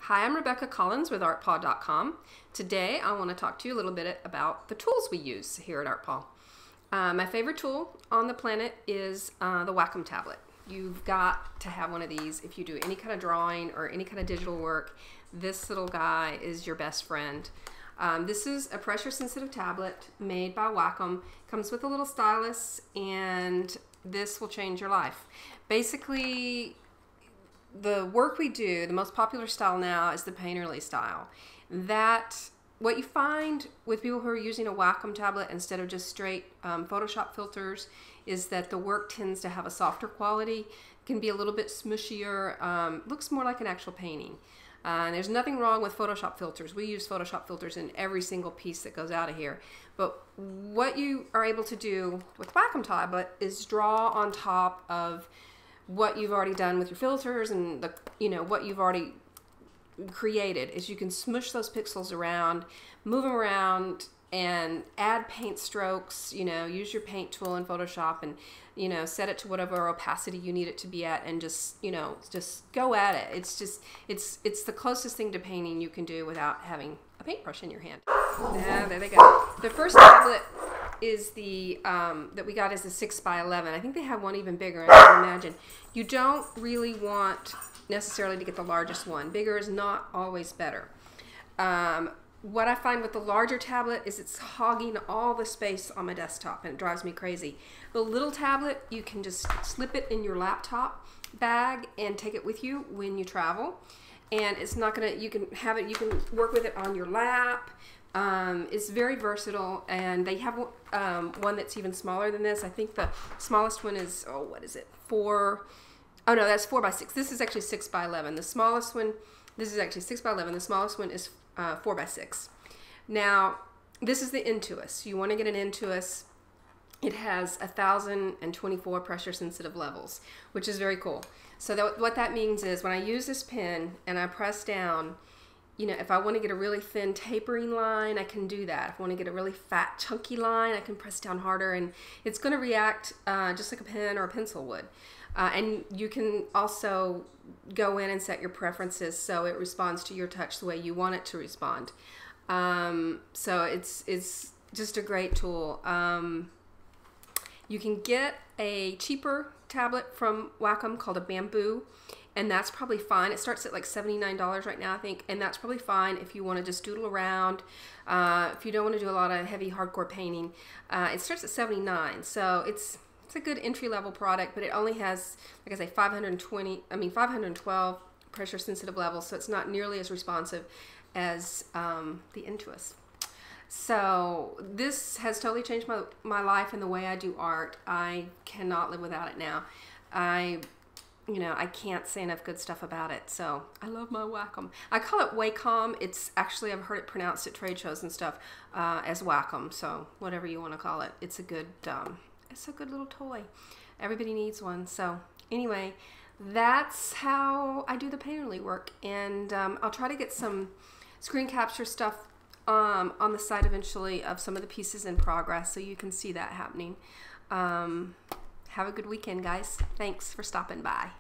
Hi, I'm Rebecca Collins with artpaw.com. Today I want to talk to you a little bit about the tools we use here at Artpaw. My favorite tool on the planet is the Wacom Tablet. You've got to have one of these if you do any kind of drawing or any kind of digital work. This little guy is your best friend. This is a pressure sensitive tablet made by Wacom. Comes with a little stylus, and this will change your life. Basically, the work we do, the most popular style now is the painterly style. What you find with people who are using a Wacom tablet instead of just straight Photoshop filters is that the work tends to have a softer quality, can be a little bit smushier, looks more like an actual painting. There's nothing wrong with Photoshop filters. We use Photoshop filters in every single piece that goes out of here. But what you are able to do with Wacom Tablet is draw on top of what you've already done with your filters and what you've already created. Is you can smush those pixels around, move them around, and add paint strokes. Use your paint tool in Photoshop and set it to whatever opacity you need it to be at, and just go at it. It's the closest thing to painting you can do without having a paintbrush in your hand. There they go. The first tablet is the that we got is the 6x11. I think they have one even bigger, I can imagine. You don't really want necessarily to get the largest one. Bigger is not always better. What I find with the larger tablet is it's hogging all the space on my desktop, and it drives me crazy. The little tablet, you can just slip it in your laptop bag and take it with you when you travel. And it's not gonna, you can work with it on your lap. It's very versatile, and they have one that's even smaller than this. I think the smallest one is, what is it? Oh no, that's 4x6. This is actually 6x11. The smallest one, this is actually 6x11. The smallest one is 4x6. Now, this is the intuos. You want to get an intuos. It has 1,024 pressure sensitive levels, which is very cool. So what that means is when I use this pen and I press down, if I want to get a really thin tapering line, I can do that. If I want to get a really fat chunky line, I can press down harder, and it's going to react just like a pen or a pencil would. And you can also go in and set your preferences so it responds to your touch the way you want it to respond. So it's just a great tool. You can get a cheaper tablet from Wacom called a Bamboo, and that's probably fine. It starts at like $79 right now, I think, and that's probably fine if you want to just doodle around. If you don't want to do a lot of heavy hardcore painting, it starts at $79, so it's a good entry-level product, but it only has, like I say, 512 pressure-sensitive levels, so it's not nearly as responsive as the Intuos. So this has totally changed my life and the way I do art. I cannot live without it now. I can't say enough good stuff about it, so I love my Wacom. I call it Wacom. It's actually, I've heard it pronounced at trade shows and stuff as Wacom, so whatever you want to call it. It's a good little toy. Everybody needs one. So anyway, that's how I do the painterly work, and I'll try to get some screen capture stuff on the site eventually of some of the pieces in progress, so you can see that happening. Have a good weekend, guys. Thanks for stopping by.